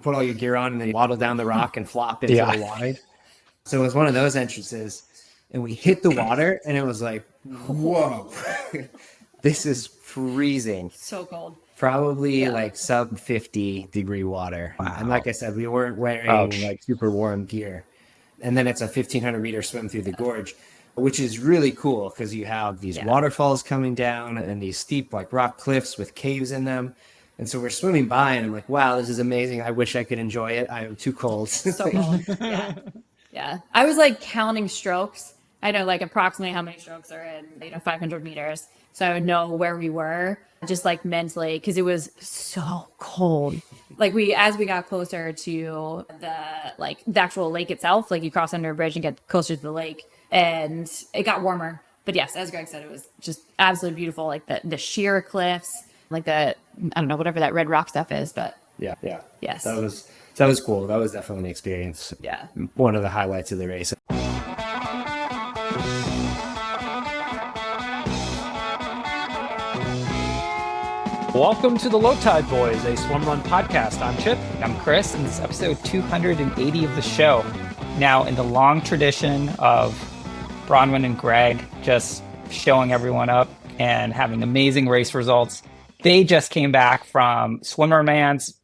put all your gear on and then waddle down the rock and flop into the water. So it was one of those entrances, and we hit the water, and it was like, whoa, this is freezing. So cold. Probably like sub 50 degree water. Wow. And like I said, we weren't wearing like super warm gear. And then it's a 1,500 meter swim through the gorge, which is really cool because you have these waterfalls coming down and these steep like rock cliffs with caves in them. And so we're swimming by, and I'm like, wow, this is amazing. I wish I could enjoy it. I am too cold. So cold. Yeah. I was like counting strokes. I know like approximately how many strokes are in 500 meters. So I would know where we were just like mentally, because it was so cold. Like as we got closer to the actual lake itself, like you cross under a bridge and get closer to the lake, and it got warmer. But yes, as Greg said, it was just absolutely beautiful. Like the sheer cliffs, like I don't know, whatever that red rock stuff is, but yeah. Yes. That was cool. That was definitely an experience. Yeah. One of the highlights of the race. Welcome to the Low Tide Boyz, a Swimrun Podcast. I'm Chip. I'm Chris, and this is episode 280 of the show. Now, in the long tradition of Bronwyn and Greg just showing everyone up and having amazing race results, they just came back from Swimrunman's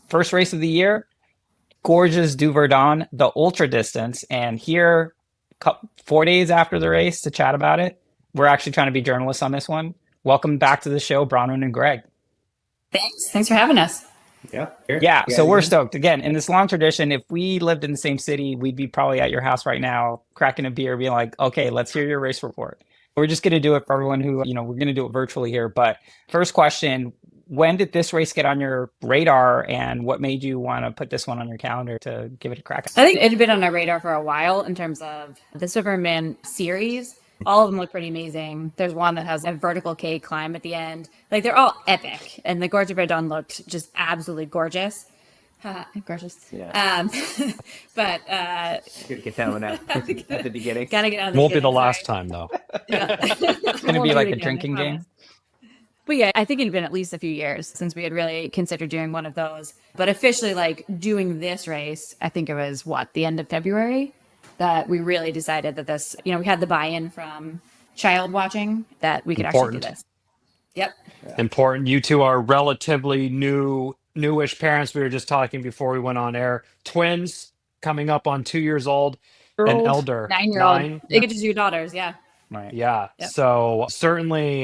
first race of the year, Gorges du Verdon, the ultra distance. And here, 4 days after the race to chat about it, we're actually trying to be journalists on this one. Welcome back to the show, Bronwyn and Greg. Thanks for having us. Yeah. So we're stoked. Again, in this long tradition, if we lived in the same city, we'd be probably at your house right now, cracking a beer, being like, okay, let's hear your race report. We're just going to do it for everyone who, we're going to do it virtually here. But first question, when did this race get on your radar, and what made you want to put this one on your calendar to give it a crack? I think it had been on our radar for a while in terms of the Swimrunman series. All of them look pretty amazing. There's one that has a vertical cave climb at the end. Like, they're all epic. And the Gorge of Verdon looked just absolutely gorgeous. Gorgeous. Yeah. But Good to get that one out at the beginning. Gotta get out. Won't be the last time, though. It's going to be like a drinking game. But yeah, I think it had been at least a few years since we had really considered doing one of those. But officially, like, doing this race, I think it was, the end of February, that we really decided that this, we had the buy-in from child watching that we could actually do this. Yep. Yeah. Important. You two are relatively newish parents. We were just talking before we went on air. Twins coming up on 2 years old. An elder. 9-year-old. They get to do daughters, yeah. Right. Yeah. Yep. So certainly,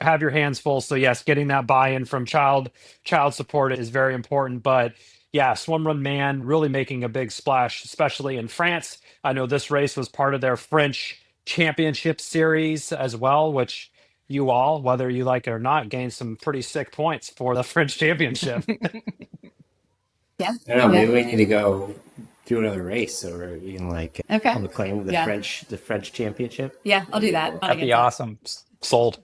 have your hands full. So yes, getting that buy-in from child support is very important. But yeah, Swimrunman really making a big splash, especially in France. I know this race was part of their French championship series as well, which you all, whether you like it or not, gained some pretty sick points for the French championship. Yeah. I don't know, maybe we need to go do another race, so we can claim the French championship. Yeah, I'll do that. That'd be awesome. Sold.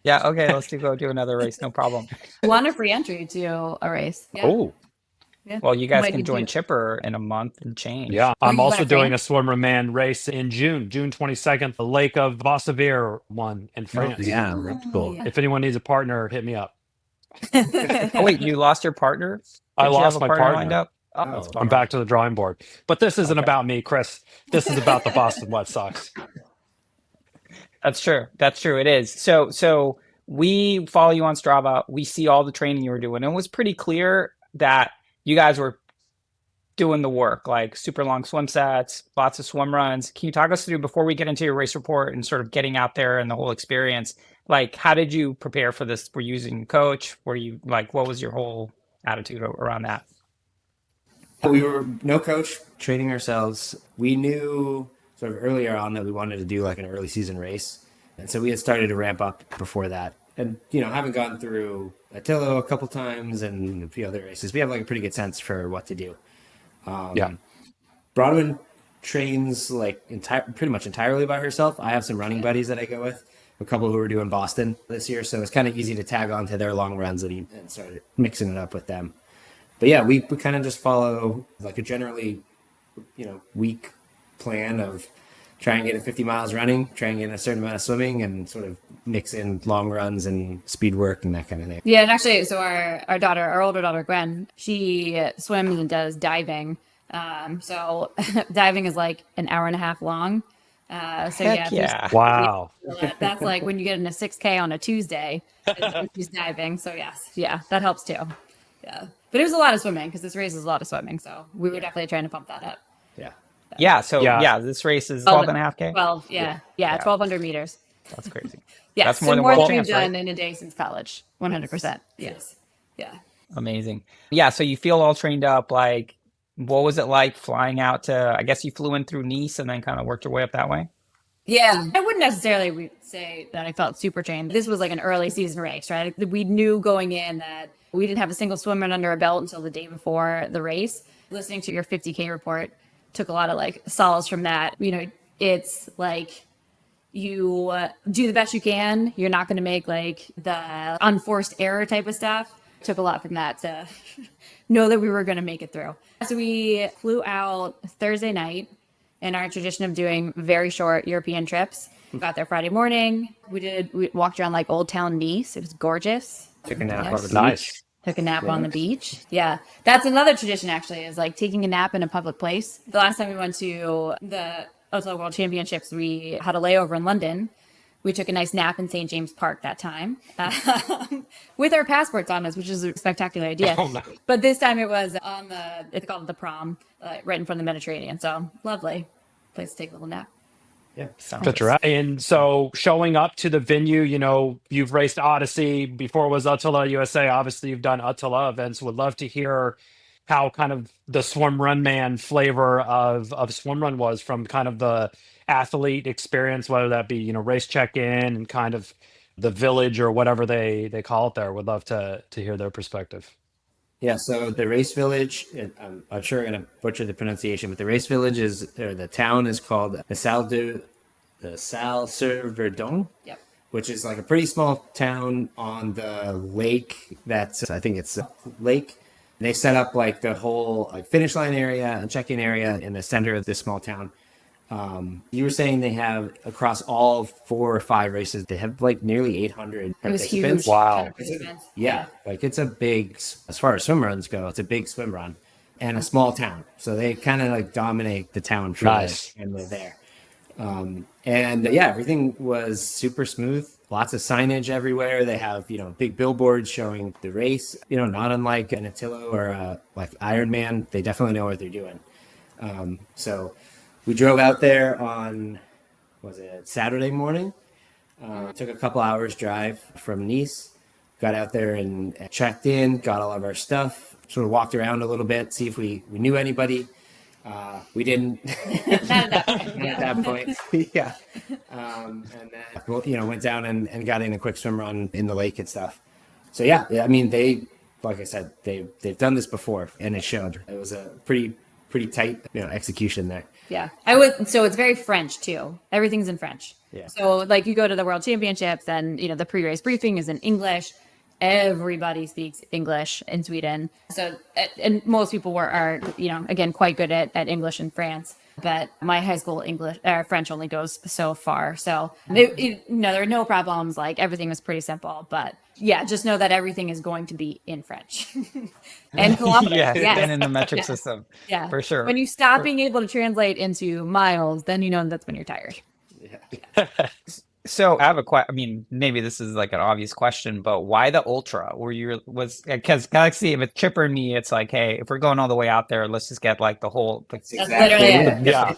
Yeah, okay, let's go do another race, no problem. Want a free entry to a race. Yeah. Oh. Yeah. Well, you guys can join Chipper in a month and change. Yeah, Oh, I'm also doing a Swimrunman race in June 22nd, the Lake of Vassavir one in France. Yeah, that's cool. Yeah. If anyone needs a partner, hit me up. Oh, wait, you lost your partner? I lost my partner. Lined up? Oh, I'm back to the drawing board. But this isn't about me, Chris. This is about the Boston Wetsox. That's true. It is. So we follow you on Strava. We see all the training you were doing. And it was pretty clear that you guys were doing the work, like super long swim sets, lots of swim runs. Can you talk us through, before we get into your race report and sort of getting out there and the whole experience, like, how did you prepare for this? Were you using a coach? Were you what was your whole attitude around that? We were no coach, training ourselves. We knew sort of earlier on that we wanted to do like an early season race. And so we had started to ramp up before that. And, having gone through Attilo a couple times and a few other races, we have like a pretty good sense for what to do. Bronwyn trains pretty much entirely by herself. I have some running buddies that I go with, a couple who are doing Boston this year. So it's kind of easy to tag on to their long runs and start mixing it up with them. But yeah, we kind of just follow like a generally, week plan of try and get a 50 miles running, try and get a certain amount of swimming, and sort of mix in long runs and speed work and that kind of thing. Yeah, and actually, so our older daughter, Gwen, she swims and does diving. So diving is like an hour and a half long. Wow. That's like when you get in a 6K on a Tuesday, she's diving. So yes, yeah, that helps too. Yeah, but it was a lot of swimming because this race is a lot of swimming. So we were definitely trying to pump that up. Yeah. So this race is 12.5K. 12, 1,200 meters. That's crazy. Yeah, that's more than we've done in a day since college. 100%. Yes. Yeah. Amazing. Yeah. So you feel all trained up. Like, what was it like flying out to? I guess you flew in through Nice and then kind of worked your way up that way. Yeah, I wouldn't necessarily say that I felt super trained. This was like an early season race, right? We knew going in that we didn't have a single swim run under our belt until the day before the race. Listening to your 50K report took a lot of like solace from that. You know, it's like you do the best you can. You're not going to make like the unforced error type of stuff. Took a lot from that to know that we were going to make it through. So we flew out Thursday night in our tradition of doing very short European trips. We got there Friday morning. We walked around like Old Town Nice. It was gorgeous. Took a nap on the Nice. beach. Took a nap on the beach. Yeah. That's another tradition actually, is like taking a nap in a public place. The last time we went to the Outlaw World Championships, we had a layover in London. We took a nice nap in St. James Park that time with our passports on us, which is a spectacular idea. Oh, no. But this time it was on it's called the Prom, right in front of the Mediterranean. So lovely place to take a little nap. Yeah. That's right. And so showing up to the venue, you know, you've raced Odyssey, before it was Attila USA. Obviously, you've done Attila events. Would love to hear how kind of the Swimrunman flavor of Swimrun was from kind of the athlete experience, whether that be, you know, race check-in and kind of the village or whatever they call it there. Would love to hear their perspective. Yeah, so the race village, I'm sure I'm going to butcher the pronunciation, but the race village the town is called the Salle sur Verdon, Yep. which is like a pretty small town on the lake I think it's a lake. They set up like the whole like finish line area and check-in area in the center of this small town. You were saying they have across all 4 or 5 races, they have like nearly 800 participants. Huge. Wow. Yeah, like it's a big, as far as swim runs go, it's a big swim run and a small town. So they kind of like dominate the town for Nice. and they're there. Everything was super smooth. Lots of signage everywhere. They have, you know, big billboards showing the race, you know, not unlike an Attila or like Ironman. They definitely know what they're doing. So we drove out there on, was it Saturday morning? Took a couple hours drive from Nice, got out there and checked in, got all of our stuff, sort of walked around a little bit, see if we knew anybody. We didn't Not at that point. Yeah. And then, you know, went down and got in a quick swim run in the lake and stuff. So yeah, I mean, like I said, they've done this before and it showed. It was a pretty tight, you know, execution there. Yeah. So it's very French too. Everything's in French. Yeah. So like you go to the World Championships and, you know, the pre-race briefing is in English. Everybody speaks English in Sweden. So, and most people are, you know, again, quite good at English in France. But my high school French only goes so far. So, there are no problems. Like everything was pretty simple. But yeah, just know that everything is going to be in French and kilometers. And in the metric system. Yeah, for sure. When you stop being able to translate into miles, then you know that's when you're tired. Yeah. So I have a question. I mean, maybe this is like an obvious question, but why the ultra? Because Galaxy with Chipper and me, it's like, hey, if we're going all the way out there, let's just get like the whole. That's literally it. Yeah.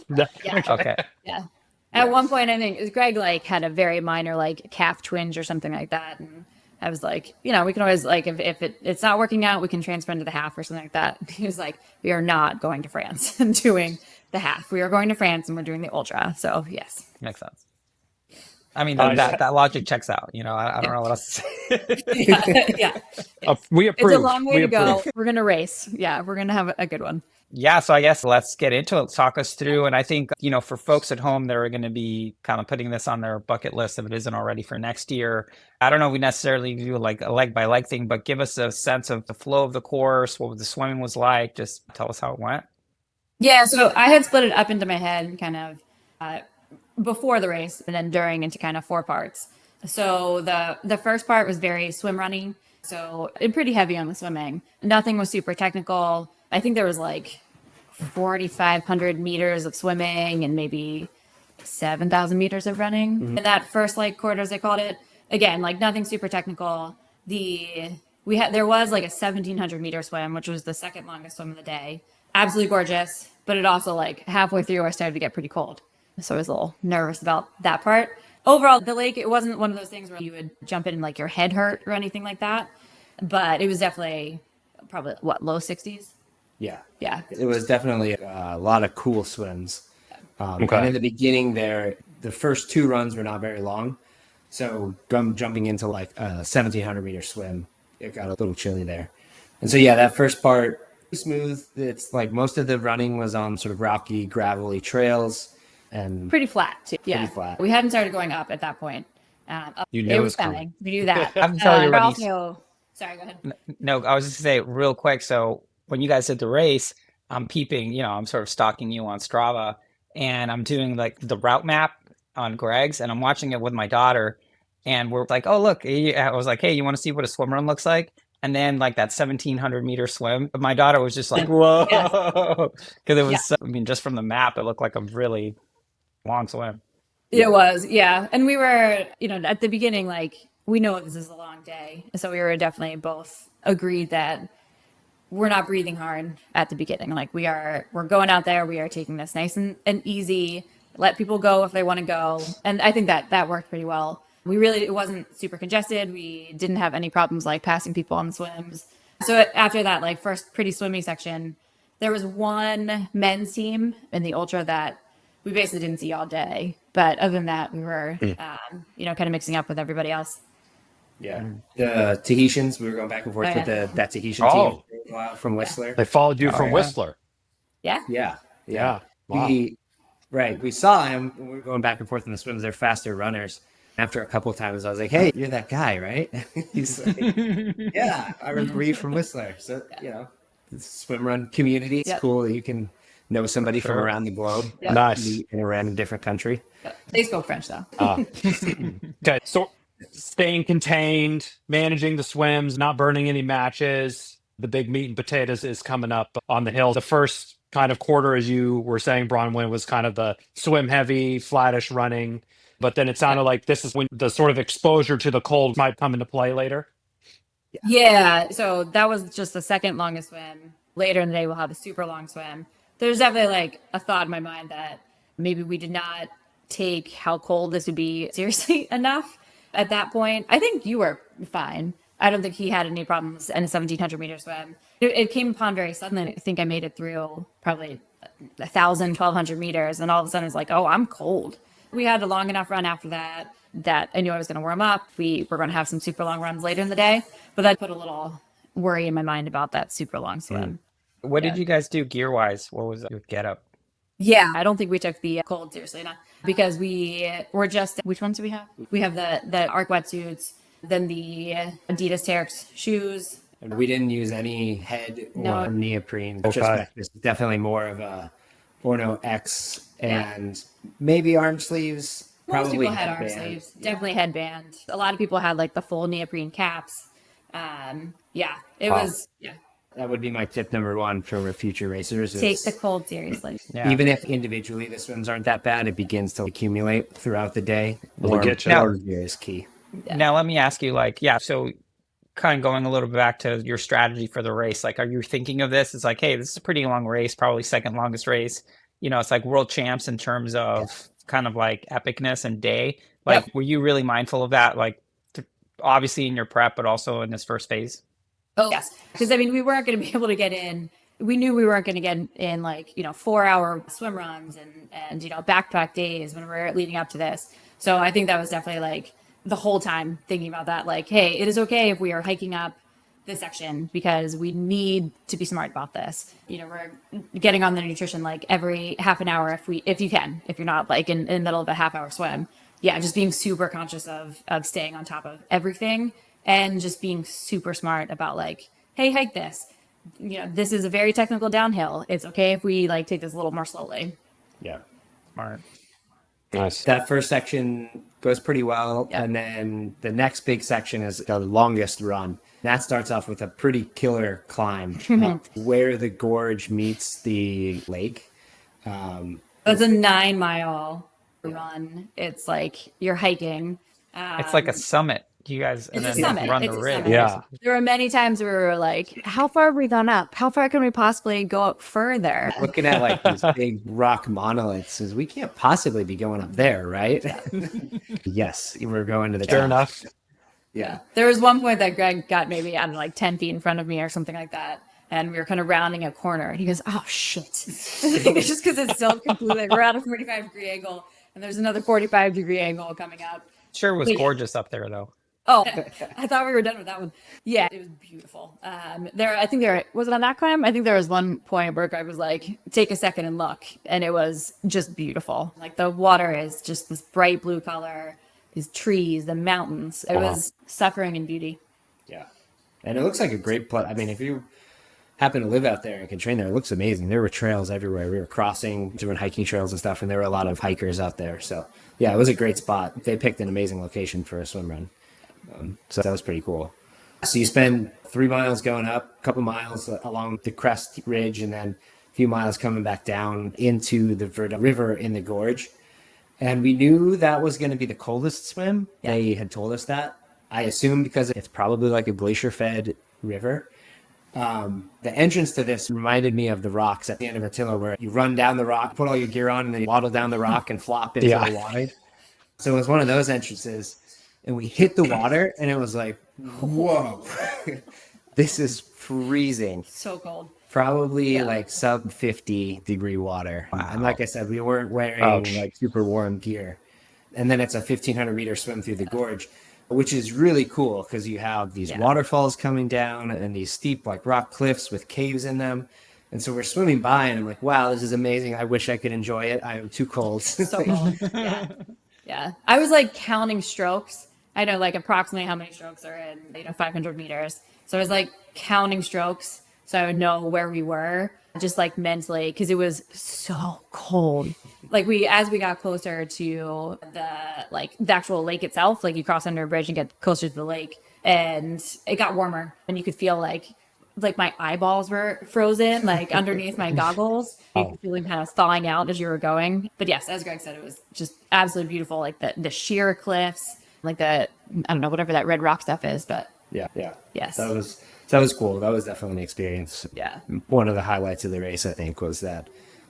Okay. Yeah. At one point, I think Greg like had a very minor like calf twinge or something like that, and I was like, you know, we can always like if it's not working out, we can transfer into the half or something like that. He was like, we are not going to France and doing the half. We are going to France and we're doing the ultra. So yes, makes sense. I mean, that logic checks out. You know, I don't know what else to say. Yeah. We approve. It's a long way to go. We're going to race. Yeah, we're going to have a good one. Yeah, so I guess let's get into it. Talk us through. And I think, you know, for folks at home, they're going to be kind of putting this on their bucket list if it isn't already for next year. I don't know if we necessarily do like a leg by leg thing, but give us a sense of the flow of the course, what the swimming was like. Just tell us how it went. Yeah, so I had split it up into my head kind of before the race and then during into kind of 4 parts. So the first part was very swim running. So pretty heavy on the swimming. Nothing was super technical. I think there was like 4,500 meters of swimming and maybe 7,000 meters of running. Mm-hmm. In that first like quarter, as they called it. Again, like nothing super technical. There was like a 1,700 meter swim, which was the second longest swim of the day. Absolutely gorgeous, but it also like halfway through I started to get pretty cold. So I was a little nervous about that part. Overall, the lake, it wasn't one of those things where you would jump in and like your head hurt or anything like that. But it was definitely probably low 60s. Yeah. Yeah. It was definitely a lot of cool swims. And in the beginning there, the first 2 runs were not very long. So jumping into like a 1,700 meter swim, it got a little chilly there. And so, yeah, that first part, smooth. It's like most of the running was on sort of rocky, gravelly trails. And pretty flat too. Yeah. Pretty flat. We hadn't started going up at that point. You knew it it was was coming. We knew that. I'm telling you, Sorry, go ahead. No, I was just gonna say real quick. So when you guys did the race, I'm peeping, I'm sort of stalking you on Strava, and I'm doing like the route map on Greg's, and I'm watching it with my daughter, and we're like, oh look, I was like, hey, you want to see what a swim run looks like? And then like that 1,700 meter swim, my daughter was just like, whoa, because it was, just from the map, it looked like a really long swim. It was, yeah. And we were, at the beginning, like, we know this is a long day. So we were definitely both agreed that we're not breathing hard at the beginning. Like we're going out there, we are taking this nice and easy, let people go if they want to go. And I think that worked pretty well. It wasn't super congested. We didn't have any problems like passing people on the swims. So after that, like first pretty swimmy section, there was one men's team in the ultra that we basically didn't see all day. But other than that, we were, kind of mixing up with everybody else. Yeah. The Tahitians, we were going back and forth with that Tahitian team from Whistler. They followed you from Whistler. Yeah. Yeah. Wow. We saw him. We were going back and forth in the swims. They're faster runners. After a couple of times, I was like, hey, you're that guy, right? He's like, yeah, I remember you from Whistler. So, the swim run community, it's cool that you can know somebody from around the globe. Yep. Nice. In a random different country. Yep. They spoke French, though. Okay, so staying contained, managing the swims, not burning any matches. The big meat and potatoes is coming up on the hill. The first kind of quarter, as you were saying, Bronwyn, was kind of the swim heavy, flattish running. But then it sounded like this is when the sort of exposure to the cold might come into play later. Yeah. So that was just the second longest swim. Later in the day, we'll have a super long swim. There's definitely like a thought in my mind that maybe we did not take how cold this would be seriously enough at that point. I think you were fine. I don't think he had any problems in a 1,700 meter swim. It came upon very suddenly. I think I made it through probably 1,000, 1,200 meters. And all of a sudden it's like, oh, I'm cold. We had a long enough run after that I knew I was going to warm up. We were going to have some super long runs later in the day, but that put a little worry in my mind about that super long swim. What did you guys do gear wise? What was your get up? Yeah, I don't think we took the cold seriously enough because we were just, which ones do we have? We have the ARC wetsuits, then the Adidas Terex shoes. And we didn't use any head or neoprene. Okay. Just definitely more of a Orno X and maybe arm sleeves. Most Probably people had arm sleeves. Definitely headband. A lot of people had like the full neoprene caps. It was. That would be my tip number 1 for future racers. Take the cold seriously. Yeah. Even if individually the swims aren't that bad, it begins to accumulate throughout the day. Will get you. Warm gear is key. Yeah. Now let me ask you, so kind of going a little bit back to your strategy for the race, like, are you thinking of this? It's like, hey, this is a pretty long race, probably second longest race. It's like world champs in terms of kind of like epicness and day. Like, were you really mindful of that? Like, obviously in your prep, but also in this first phase? Oh, yes. Because, we weren't going to be able to get in. We knew we weren't going to get in 4-hour swim runs and backpack days when we were leading up to this. So I think that was definitely like the whole time thinking about that, like, hey, it is okay if we are hiking up this section because we need to be smart about this. We're getting on the nutrition like every half an hour if you can, if you're not like in the middle of a half-hour swim. Yeah, just being super conscious of staying on top of everything and just being super smart about like, hey, hike this. This is a very technical downhill. It's okay if we like take this a little more slowly. Yeah. Smart. Nice. That first section goes pretty well. Yeah. And then the next big section is the longest run. That starts off with a pretty killer climb where the gorge meets the lake. It's a 9-mile run. It's like you're hiking. It's like a summit. You guys and It's then a summit. run It's the a ridge. summit. Yeah. There were many times where we were like, how far have we gone up? How far can we possibly go up further? Looking at like these big rock monoliths, says we can't possibly be going up there, right? Yes, we're going to the Fair top. enough. Yeah. There was one point that Greg got maybe, I don't know, like 10 feet in front of me or something like that. And we were kind of rounding a corner. And he goes, oh, shit. It's just because it's still completely, we're at a 45-degree angle. And there's another 45-degree angle coming up. Sure was Wait. gorgeous up there, though. Oh, I thought we were done with that one. Yeah, it was beautiful. Was it on that climb? I think there was one point where Greg was like, take a second and look. And it was just beautiful. Like the water is just this bright blue color, these trees, the mountains. It was suffering in beauty. Yeah. And it looks like a great place. I mean, if you happen to live out there and can train there, it looks amazing. There were trails everywhere. We were crossing different hiking trails and stuff, and there were a lot of hikers out there. So, yeah, it was a great spot. They picked an amazing location for a swim run. So that was pretty cool. So you spend 3 miles going up, a couple miles along the crest ridge, and then a few miles coming back down into the Verdon River in the gorge. And we knew that was going to be the coldest swim. Yeah. They had told us that. I assume because it's probably like a glacier-fed river. The entrance to this reminded me of the rocks at the end of Attila, where you run down the rock, put all your gear on, and then you waddle down the rock and flop into the water. So it was one of those entrances. And we hit the water, and it was like, whoa, this is freezing. So cold. Probably like sub 50-degree water. Wow. And like I said, we weren't wearing like super warm gear. And then it's a 1,500-meter swim through the gorge, which is really cool because you have these waterfalls coming down and these steep like rock cliffs with caves in them. And so we're swimming by, and I'm like, wow, this is amazing. I wish I could enjoy it. I am too cold. So cold. Yeah. I was like counting strokes. I know like approximately how many strokes are in, 500 meters. So I was like counting strokes so I would know where we were just like mentally because it was so cold. Like as we got closer to the actual lake itself, like you cross under a bridge and get closer to the lake and it got warmer and you could feel like my eyeballs were frozen, like underneath my goggles. You could feel them kind of thawing out as you were going. But yes, as Greg said, it was just absolutely beautiful. Like the sheer cliffs, like I don't know, whatever that red rock stuff is, but yeah. Yes. That was cool. That was definitely an experience. Yeah. One of the highlights of the race, I think, was that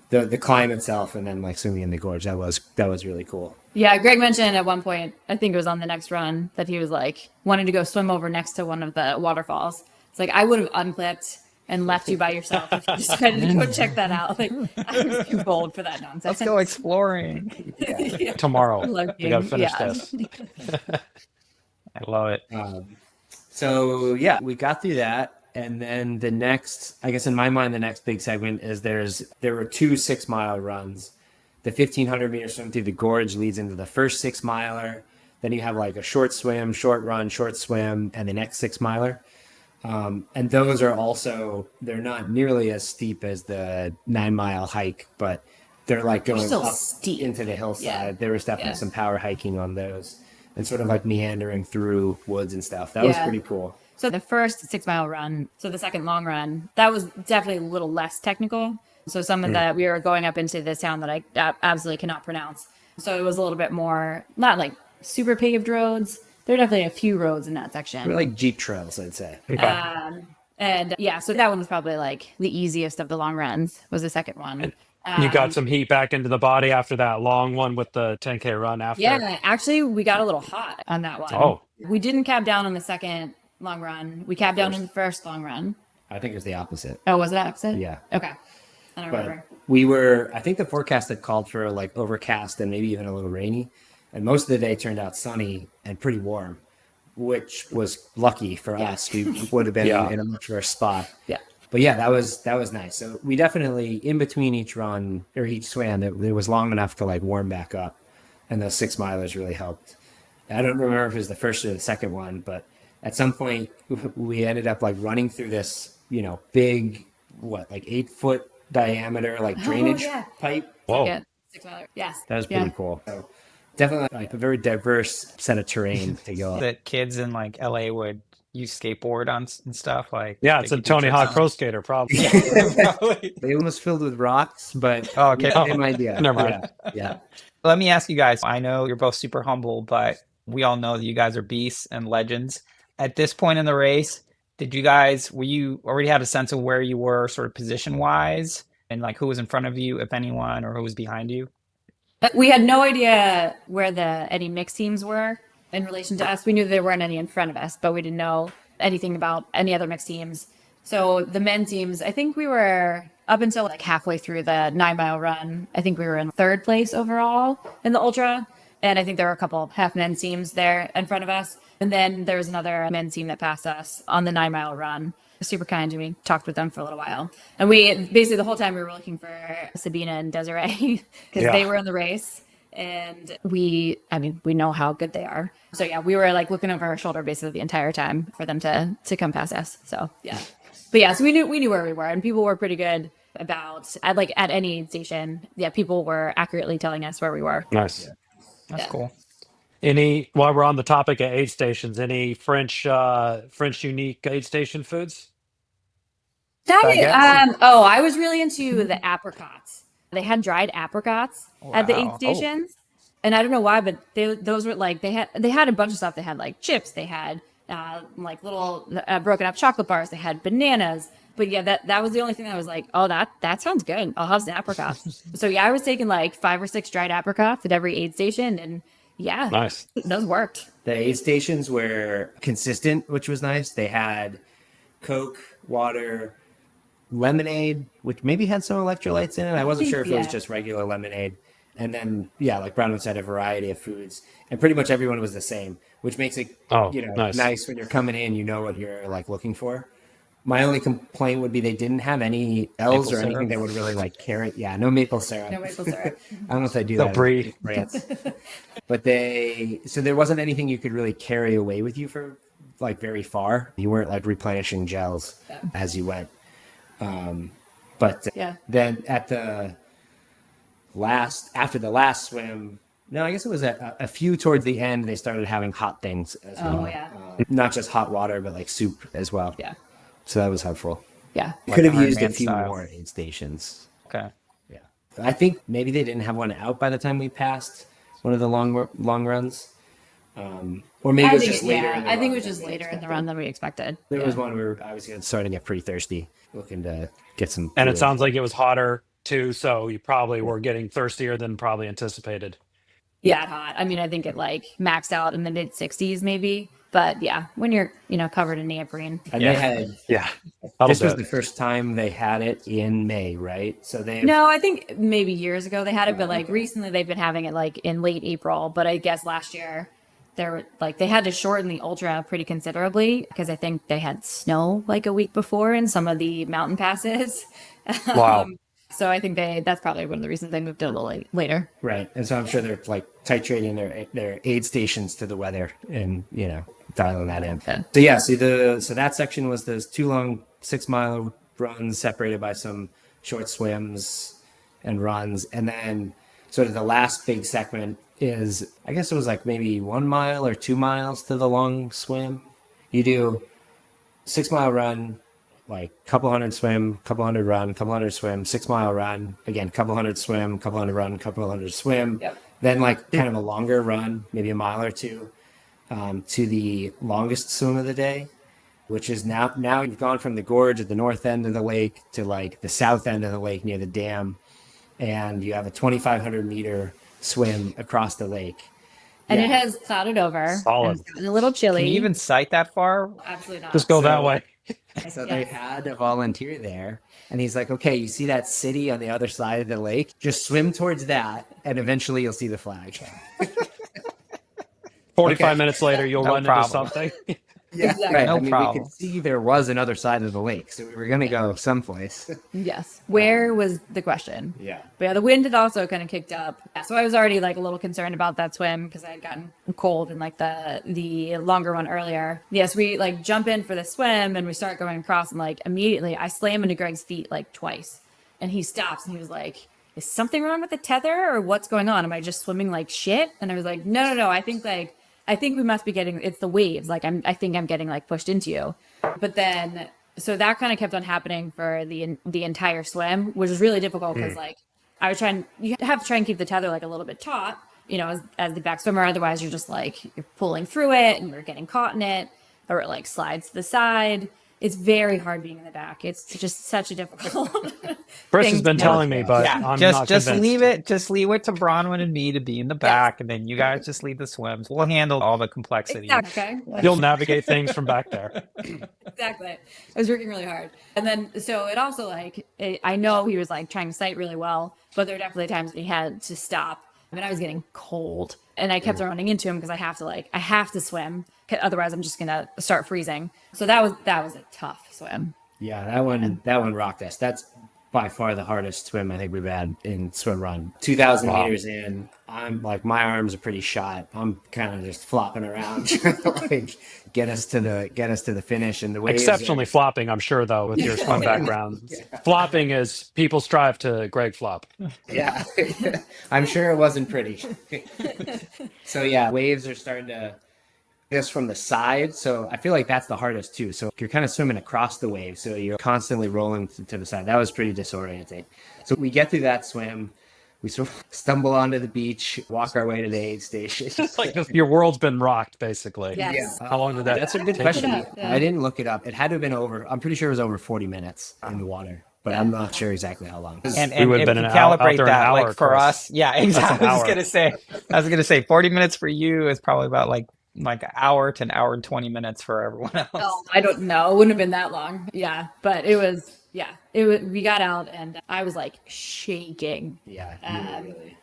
the climb itself and then like swimming in the gorge. That was really cool. Yeah, Greg mentioned at one point, I think it was on the next run, that he was like wanting to go swim over next to one of the waterfalls. It's like I would have unclipped and left you by yourself if you decided to go check that out. Like I was too bold for that nonsense. Let's go exploring. Yeah. Tomorrow. We gotta finish this. I love it. So yeah, we got through that. And then the next, I guess in my mind, the next big segment is there were 2 6-mile runs. The 1,500-meter swim through the gorge leads into the first 6-miler. Then you have like a short swim, short run, short swim, and the next 6-miler. And those are also, they're not nearly as steep as the 9-mile hike, but they're like going up steep into the hillside. Yeah. There was definitely some power hiking on those and sort of like meandering through woods and stuff. That was pretty cool. So the first 6-mile run, so the second long run, that was definitely a little less technical. So some of that, we were going up into this town that I absolutely cannot pronounce. So it was a little bit more, not like super paved roads. There are definitely a few roads in that section. They're like Jeep trails, I'd say. And yeah, so that one was probably like the easiest of the long runs was the second one. You got some heat back into the body after that long one with the 10K run after. Yeah, actually, we got a little hot on that one. Oh. We didn't cab down on the second long run. We cabbed down in the first long run. I think it was the opposite. Oh, was it opposite? Yeah. Okay. I don't remember. I think the forecast had called for like overcast and maybe even a little rainy. And most of the day turned out sunny and pretty warm, which was lucky for us. We would have been in a much worse spot. Yeah. But yeah, that was nice. So we definitely, in between each run or each swam, it was long enough to like warm back up. And those 6-milers really helped. I don't remember if it was the first or the second one, but at some point we ended up like running through this, big, like 8-foot diameter, like drainage pipe. Whoa. Like 6 miler. Yes. That was pretty cool. So definitely like a very diverse set of terrain to go up. That kids in like LA would use skateboard on and stuff like. Yeah, it's a Tony Hawk Pro Skater, probably. Probably. They almost filled with rocks, but they might be. Never mind. Yeah. Let me ask you guys. I know you're both super humble, but we all know that you guys are beasts and legends. At this point in the race, were you already had a sense of where you were sort of position wise and like who was in front of you, if anyone, or who was behind you? We had no idea where any mixed teams were in relation to us. We knew there weren't any in front of us, but we didn't know anything about any other mixed teams. So the men teams, I think we were up until like halfway through the 9-mile run. I think we were in 3rd place overall in the ultra. And I think there were a couple half men teams there in front of us. And then there was another men's team that passed us on the 9-mile run. Super kind, and we talked with them for a little while. And we basically the whole time we were looking for Sabina and Desiree because they were in the race. And we know how good they are. So yeah, we were like looking over our shoulder basically the entire time for them to come past us. So yeah. But yeah, so we knew where we were, and people were pretty good about at any station. Yeah, people were accurately telling us where we were. Nice. Yeah. That's cool. While we're on the topic of aid stations, any French unique aid station foods? I was really into the apricots. They had dried apricots at the aid stations. And I don't know why, but those were like, they had a bunch of stuff. They had like chips. They had like little broken up chocolate bars. They had bananas. But yeah, that was the only thing that was like, oh, that sounds good. I'll have some apricots. So yeah, I was taking like 5 or 6 dried apricots at every aid station, and yeah, nice. Those worked. The aid stations were consistent, which was nice. They had Coke, water, lemonade, which maybe had some electrolytes in it. I wasn't sure if it was just regular lemonade. And then, like Bronwyn said, a variety of foods. And pretty much everyone was the same, which makes it nice when you're coming in, you know what you're like looking for. My only complaint would be they didn't have any L's or anything that would really like carrot. Yeah, no maple syrup. No maple syrup. I don't know if they do that. Brie. But so there wasn't anything you could really carry away with you for like very far. You weren't like replenishing gels as you went. But then after the last swim, no, I guess it was a few towards the end, they started having hot things as well. Yeah. Not just hot water, but like soup as well. Yeah. So that was helpful. Yeah. Could have used a few more aid stations. Okay. Yeah. I think maybe they didn't have one out by the time we passed one of the long runs. Or maybe it was just later. I think it was just later in the run than we expected. There was one where I was starting to get pretty thirsty, looking to get some. And it sounds like it was hotter too, so you probably were getting thirstier than probably anticipated. Yeah, hot. I mean, I think it like maxed out in the mid 60s maybe. But yeah, when you're, covered in neoprene. And they had, this was the first time they had it in May, right? So No, I think maybe years ago they had it, but like recently they've been having it like in late April. But I guess last year they had to shorten the ultra pretty considerably because I think they had snow like a week before in some of the mountain passes. Wow. So I think that's probably one of the reasons they moved it a little later. Right. And so I'm sure they're like titrating their aid stations to the weather and, dialing that in. Yeah. So that section was those 2 long 6-mile runs separated by some short swims and runs. And then sort of the last big segment is, I guess it was like maybe 1 mile or 2 miles to the long swim. You do 6-mile run, like couple hundred swim, couple hundred run, couple hundred swim, 6-mile run, again, couple hundred swim, couple hundred run, couple hundred swim. Yep. Then like kind of a longer run, maybe a mile or two, to the longest swim of the day, which is now you've gone from the gorge at the north end of the lake to like the south end of the lake near the dam, and you have a 2,500 meter swim across the lake. And it has clouded over. Solid. It's gotten a little chilly. Can you even sight that far? Absolutely not. Just go that way. So they had a volunteer there, and he's like, okay, you see that city on the other side of the lake? Just swim towards that, and eventually you'll see the flag. 45 minutes later, you'll run into something. Yeah, exactly. right. No We problem. could see there was another side of the lake, so we were going to go someplace. Yes. Where was the question? Yeah. But yeah, the wind had also kind of kicked up. So I was already like a little concerned about that swim because I had gotten cold in like the longer one earlier. Yes, we like jump in for the swim and we start going across, and like immediately I slam into Greg's feet like twice, and he stops and he was like, is something wrong with the tether or what's going on? Am I just swimming like shit? And I was like, no. I think we must be getting, it's the waves. Like I think I'm getting like pushed into you. But then, so that kind of kept on happening for the entire swim, which was really difficult because like I was you have to try and keep the tether like a little bit taut, you know, as the back swimmer. Otherwise you're just like, you're pulling through it and you're getting caught in it, or it like slides to the side. It's very hard being in the back. It's just such a difficult Chris has been telling me, but I'm not just convinced. leave it to Bronwyn and me to be in the back, and then you guys just lead the swims. We'll handle all the complexity. Exactly. You'll navigate things from back there. Exactly. I was working really hard. And then, so it also like, I know he was like trying to sight really well, but there were definitely times that he had to stop. I mean, I was getting cold and I kept running into him because I have to swim. Otherwise I'm just going to start freezing. So that was a tough swim. Yeah, that one rocked us. That's by far the hardest swim I think we've had in Swimrun. 2,000 meters in, I'm like, my arms are pretty shot. I'm kind of just flopping around trying to like get us to the finish, and the waves Exceptionally flopping, I'm sure, though, with your swim background. Yeah. Flopping is people strive to Greg flop. Yeah, I'm sure it wasn't pretty. So yeah, waves are starting to us from the side, so I feel like that's the hardest too. So you're kind of swimming across the wave, so you're constantly rolling to the side. That was pretty disorienting. So we get through that swim, we sort of stumble onto the beach, walk our way to the aid station. It's like your world's been rocked, basically. Yes. How long did that? That's a good question. I didn't look it up. It had to have been I'm pretty sure it was over 40 minutes in the water, but I'm not sure exactly how long. And we would if have you been calibrate out that, like for Chris. us, yeah, exactly. I was gonna say 40 minutes for you is probably about like an hour to an hour and 20 minutes for everyone else. Oh, I don't know. It wouldn't have been that long. Yeah. But it was, we got out and I was like shaking. Yeah. Really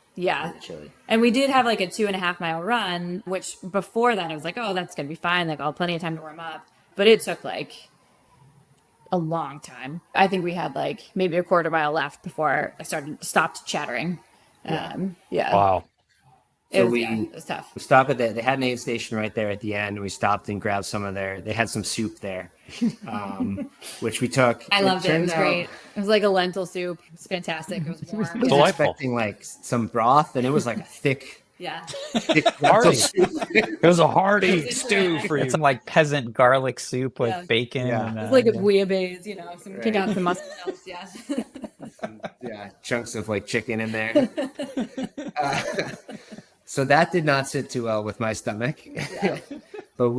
chilly. And we did have like a 2.5 mile run, which before that I was like, oh, that's going to be fine. Like I'll have plenty of time to warm up. But it took like a long time. I think we had like maybe a quarter mile left before I stopped chattering. Wow. So it was tough. We stopped at they had an aid station right there at the end. We stopped and grabbed they had some soup there, which we took. I loved it. It was great. It was like a lentil soup. It was fantastic. It was warm. I was expecting like some broth, and it was like a thick. Thick hearty. It was a hearty stew for you. It's some like peasant garlic soup with bacon. Yeah. It was like a bouillabaisse, kick out some muscles. Yeah. Chunks of like chicken in there. So that did not sit too well with my stomach. But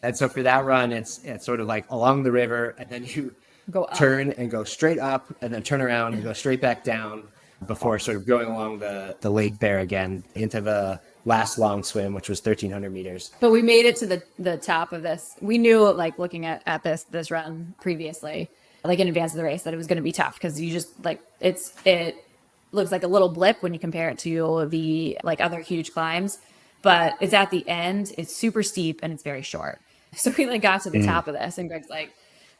and so for that run, it's sort of like along the river, and then you go up. Turn and go straight up, and then turn around and go straight back down before sort of going along the lake there again into the last long swim, which was 1,300 meters. But we made it to the top of this. We knew, like looking at this run previously, like in advance of the race, that it was going to be tough because you just like it looks like a little blip when you compare it to the like other huge climbs, but it's at the end. It's super steep and it's very short. So we like got to the top of this, and Greg's like,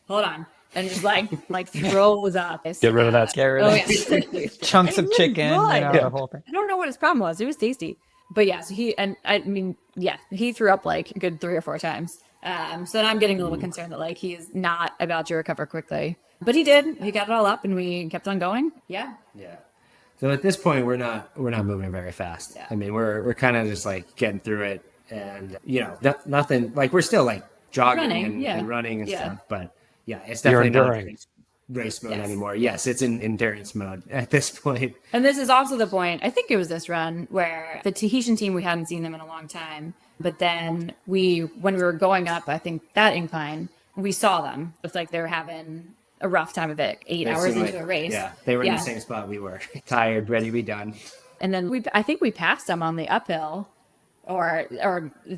"Hold on." And just like throws up. Get rid of that. Get rid of chunks of chicken. The whole thing. I don't know what his problem was. It was tasty. But yeah, so he threw up like a good 3 or 4 times. So then I'm getting a little concerned that like he's not about to recover quickly. But he did. He got it all up and we kept on going. Yeah. Yeah. So at this point we're not moving very fast. Yeah. I mean, we're kind of just like getting through it, and nothing like we're still like jogging and running and stuff, but yeah, it's definitely not race mode anymore. Yes, it's in endurance mode at this point. And this is also the point, I think it was this run, where the Tahitian team, we hadn't seen them in a long time. But then when we were going up, I think that incline, we saw them. It's like they were having a rough time of it, 8 hours into a race. Yeah, they were in the same spot we were. Tired, ready to be done. And then I think we passed them on the uphill or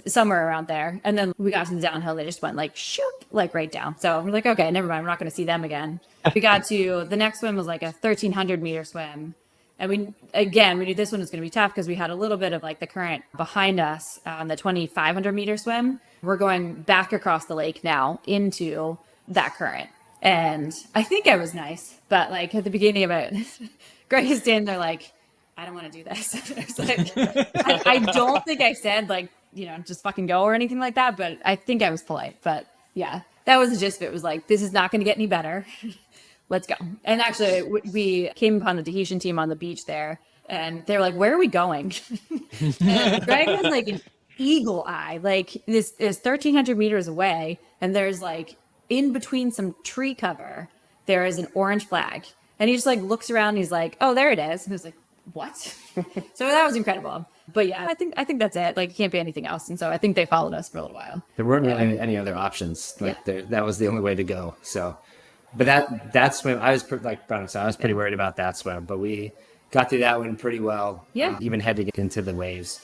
somewhere around there. And then we got to the downhill. They just went like, shoot, like right down. So we're like, okay, never mind. We're not going to see them again. We got to, the next swim was like a 1,300 meter swim. And we knew this one was going to be tough because we had a little bit of like the current behind us on the 2,500 meter swim. We're going back across the lake now into that current. And I think I was nice, but like at the beginning of it, Greg is standing there like, I don't want to do this. I was like, I don't think I said like, just fucking go or anything like that, but I think I was polite. But yeah, that was the gist of it. It was like, this is not going to get any better. let's go. And actually, we came upon the Tahitian team on the beach there, and they were like, where are we going? And Greg was like an eagle eye. Like, this is 1,300 meters away, and there's like, in between some tree cover, there is an orange flag. And he just like looks around and he's like, oh, there it is. And he was like, what? So that was incredible. But yeah, I think that's it. Like, it can't be anything else. And so I think they followed us for a little while. There weren't really any other options. Like, that was the only way to go. So, but that swim, I was like Bronwyn said, I was pretty worried about that swim, but we got through that one pretty well. Yeah. Even heading into the waves.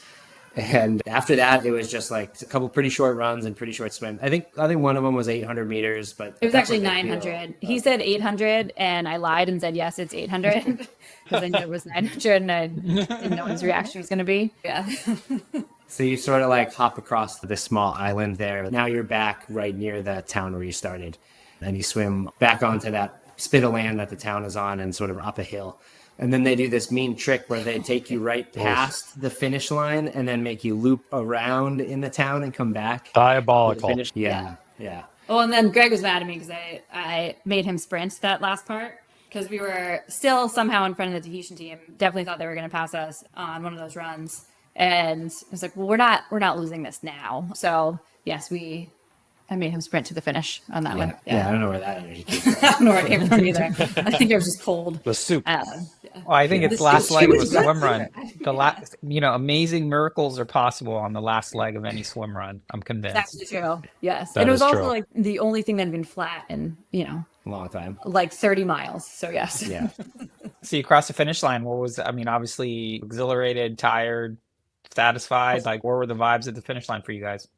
And after that, it was just like a couple pretty short runs and pretty short swim. I think one of them was 800 meters, but it was actually 900. He said 800, and I lied and said, yes, it's 800 because I knew it was 900 and I didn't know what his reaction was going to be. Yeah. So you sort of like hop across this small island there. Now you're back right near the town where you started. And you swim back onto that spit of land that the town is on and sort of up a hill. And then they do this mean trick where they take you right past the finish line and then make you loop around in the town and come back. Diabolical. Yeah. Well, and then Greg was mad at me because I made him sprint that last part because we were still somehow in front of the Tahitian team. Definitely thought they were going to pass us on one of those runs. And I was like, well, we're not losing this now. So yes, I made him sprint to the finish on that one. Yeah, I don't know where that energy came from. I don't know where it came from either. I think it was just cold. The soup. Well, I think it's last leg of a swim run. The last, amazing miracles are possible on the last leg of any swim run. I'm convinced. That's true. Yes. And it was also like the only thing that had been flat in, long time. Like 30 miles. So yes. Yeah. So you crossed the finish line. What was, obviously exhilarated, tired, satisfied. Like, what were the vibes at the finish line for you guys?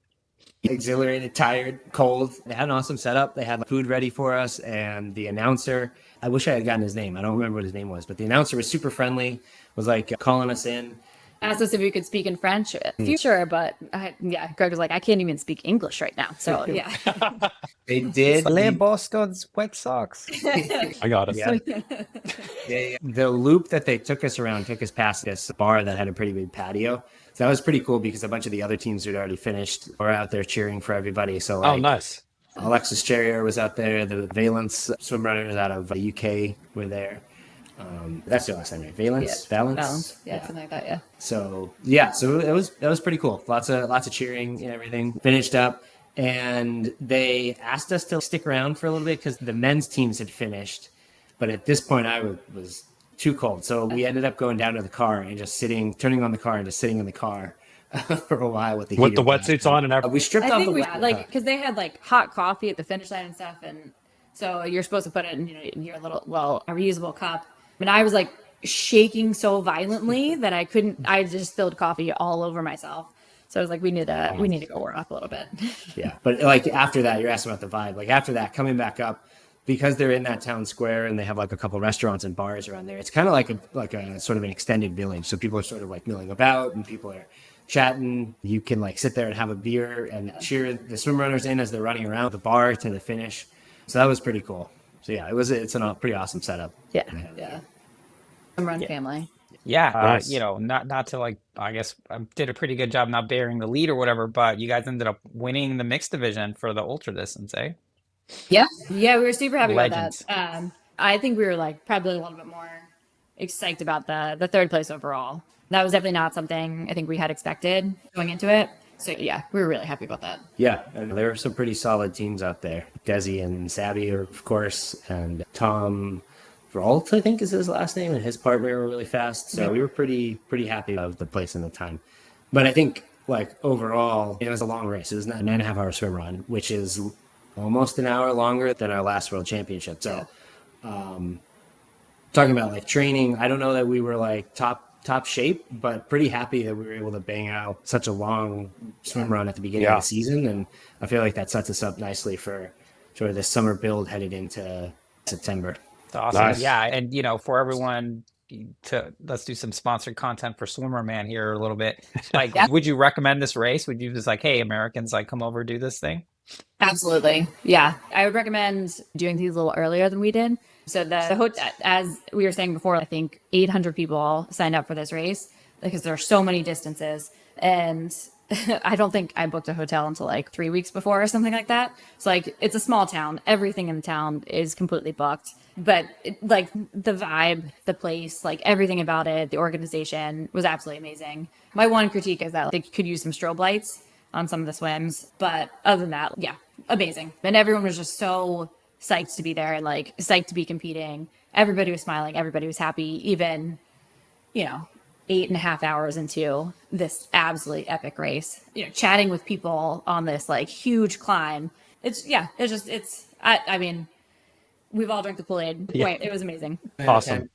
Exhilarated, tired, cold. They had an awesome setup. They had food ready for us, and the announcer, I wish I had gotten his name. I don't remember what his name was, but the announcer was super friendly, was like calling us in. Asked us if we could speak in French. Sure, but Greg was like, I can't even speak English right now. So yeah. They did. Les Boston's Wetsox. I got it. Yeah. The loop that they took us around took us past this bar that had a pretty big patio. So that was pretty cool because a bunch of the other teams who had already finished were out there cheering for everybody. So nice. Alexis Cherrier was out there. The Valence swim runners out of the UK were there. That's the last time, right? Valence? Yeah, something like that, yeah. So it was pretty cool. Lots of cheering and everything. Finished up, and they asked us to stick around for a little bit because the men's teams had finished. But at this point, I was too cold. So we ended up going down to the car and just turning on the car and just sitting in the car for a while with the wetsuits on and everything. We stripped off because they had like hot coffee at the finish line and stuff, and so you're supposed to put it in your little a reusable cup. And I was like shaking so violently that I just spilled coffee all over myself. So I was like, we need to go warm up a little bit. Yeah, but like after that, you're asking about the vibe. Like after that, coming back up. Because they're in that town square and they have like a couple restaurants and bars around there, it's kind of like a sort of an extended village. So people are sort of like milling about and people are chatting. You can like sit there and have a beer and cheer the swim runners in as they're running around the bar to the finish. So that was pretty cool. So yeah, it's a pretty awesome setup. Yeah. Swimrun family. Yeah, nice. Not to like, I guess I did a pretty good job not bearing the lead or whatever, but you guys ended up winning the mixed division for the ultra distance, eh? Yeah, we were super happy about that. I think we were like probably a little bit more excited about the third place overall. That was definitely not something I think we had expected going into it. So yeah, we were really happy about that. Yeah, and there were some pretty solid teams out there. Desi and Sabby, of course, and Tom Brault, I think is his last name, and his partner were really fast. So we were pretty happy of the place and the time. But I think like overall, it was a long race. It was not a 9.5 hour swim run, which is almost an hour longer than our last world championship. So talking about like training, I don't know that we were like top shape, but pretty happy that we were able to bang out such a long swim run at the beginning of the season. And I feel like that sets us up nicely for sort of this summer build headed into September. That's awesome. Nice. Yeah. And, for everyone let's do some sponsored content for Swimmerman here a little bit. Like, would you recommend this race? Would you just like, hey, Americans, like come over, do this thing? Absolutely. Yeah. I would recommend doing these a little earlier than we did. So as we were saying before, I think 800 people signed up for this race because there are so many distances. And I don't think I booked a hotel until like 3 weeks before or something like that. So like, it's a small town. Everything in the town is completely booked. But like the vibe, the place, like everything about it, the organization was absolutely amazing. My one critique is that they could use some strobe lights on some of the swims. But other than that, yeah, amazing. And everyone was just so psyched to be there and like psyched to be competing. Everybody was smiling. Everybody was happy. Even, 8.5 hours into this absolutely epic race, chatting with people on this like huge climb. I mean, we've all drank the Kool-Aid. Yeah. It was amazing. Awesome.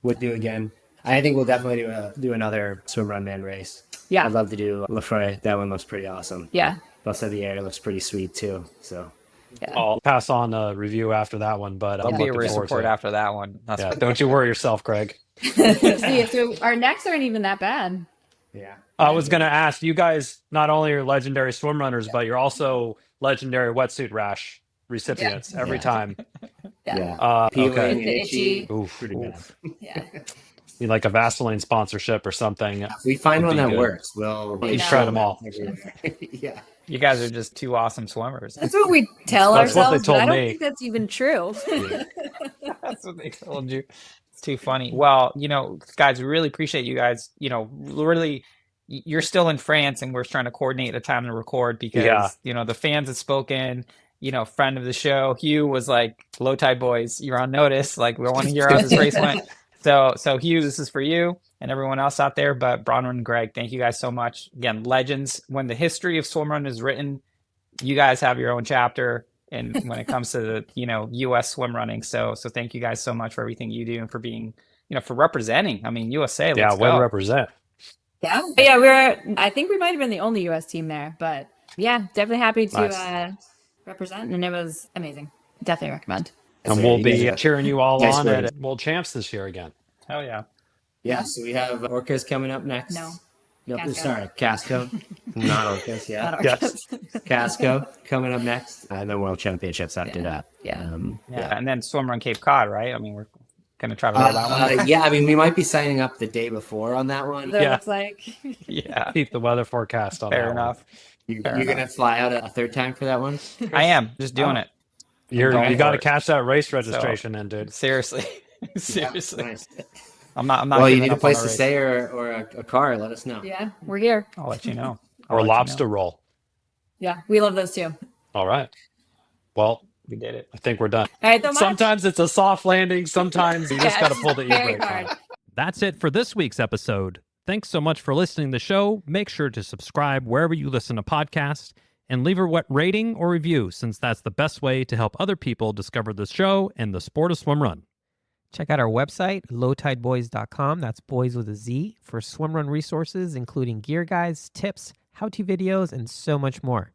Would do again. I think we'll definitely do another Swimrunman race. Yeah. I'd love to do Lefroy. That one looks pretty awesome. Yeah. Plus the air looks pretty sweet too. So Yeah. I'll pass on a review after that one, but There'll I'm be a looking race forward report to it. after that one. That's Yeah, don't you worry yourself, Greg. So our necks aren't even that bad. yeah. I was going to ask, you guys not only are legendary swim runners, but you're also legendary wetsuit rash recipients every time. Yeah. Peeling Okay. and itchy. Oof. Pretty bad. Yeah. You like a Vaseline sponsorship or something. If we find one Would be that good. works, we'll You've tried them all. everywhere. Yeah. You guys are just two awesome swimmers. That's what we tell That's what they ourselves, but told I don't me. think that's even true. That's what they told you. It's too funny. Well, guys, we really appreciate you guys. Really, you're still in France, and we're trying to coordinate a time to record because the fans have spoken. Friend of the show, Hugh, was like, "Low Tide Boyz, you're on notice. Like, we want to hear how this race went." So Hugh, this is for you and everyone else out there. But Bronwyn and Greg, thank you guys so much. Again, legends. When the history of swimrun is written, you guys have your own chapter. And when it comes to the, U.S. swim running. So thank you guys so much for everything you do and for being, for representing. I mean, USA. Yeah, Let's well go. represent. Yeah. I think we might have been the only U.S. team there, but yeah, definitely happy to Nice. represent. And it was amazing. Definitely recommend. And we'll You be guys are- cheering you all Nice on work. at World Champs this year again. Hell yeah. Yeah, so we have Orcas coming up next. No. Nope, Casco. sorry, Casco. Not Orcas, yeah. Not our Yes. Casco coming up next. And then World Championships after that. Yeah. Yeah. And then swim run Cape Cod, right? I mean, we're going to try to roll that one. Yeah, I mean, we might be signing up the day before on that one. That Yeah. looks like. Yeah. Keep the weather forecast on Fair that enough. You're going to fly out a third time for that one? I am just doing it. One. You Going got for to it. catch that race registration in, dude. Seriously. Seriously. Nice. I'm not Well, you giving need a up on place the to race. stay or a car. Let us know. Yeah, we're here. I'll let you know. Or lobster roll. Yeah, we love those too. All right. Well, We did it. I think we're done. All right, so much. Sometimes it's a soft landing. Sometimes you just Yeah, got to it's pull the very e-brake on hard. it. That's it for this week's episode. Thanks so much for listening to the show. Make sure to subscribe wherever you listen to podcasts and leave a rating or review, since that's the best way to help other people discover the show and the sport of swim run. Check out our website, lowtideboys.com. That's boys with a Z, for swimrun resources, including gear guides, tips, how-to videos, and so much more.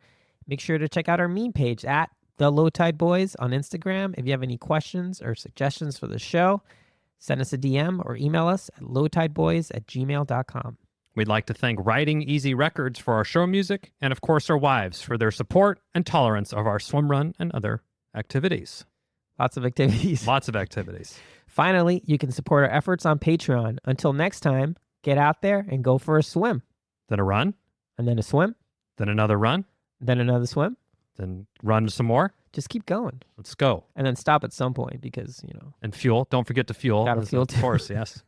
Make sure to check out our meme page at The Low Tide Boyz on Instagram. If you have any questions or suggestions for the show, send us a DM or email us at lowtideboys@gmail.com. We'd like to thank Writing Easy Records for our show music, and of course our wives for their support and tolerance of our swim run and other activities. Lots of activities. Lots of activities. Finally, you can support our efforts on Patreon. Until next time, get out there and go for a swim. Then a run, And then a swim, then another run, then another swim. then run some more. Just keep going. Let's go. And then stop at some point because, And fuel. Don't forget to fuel. Gotta fuel Of too. course, yes.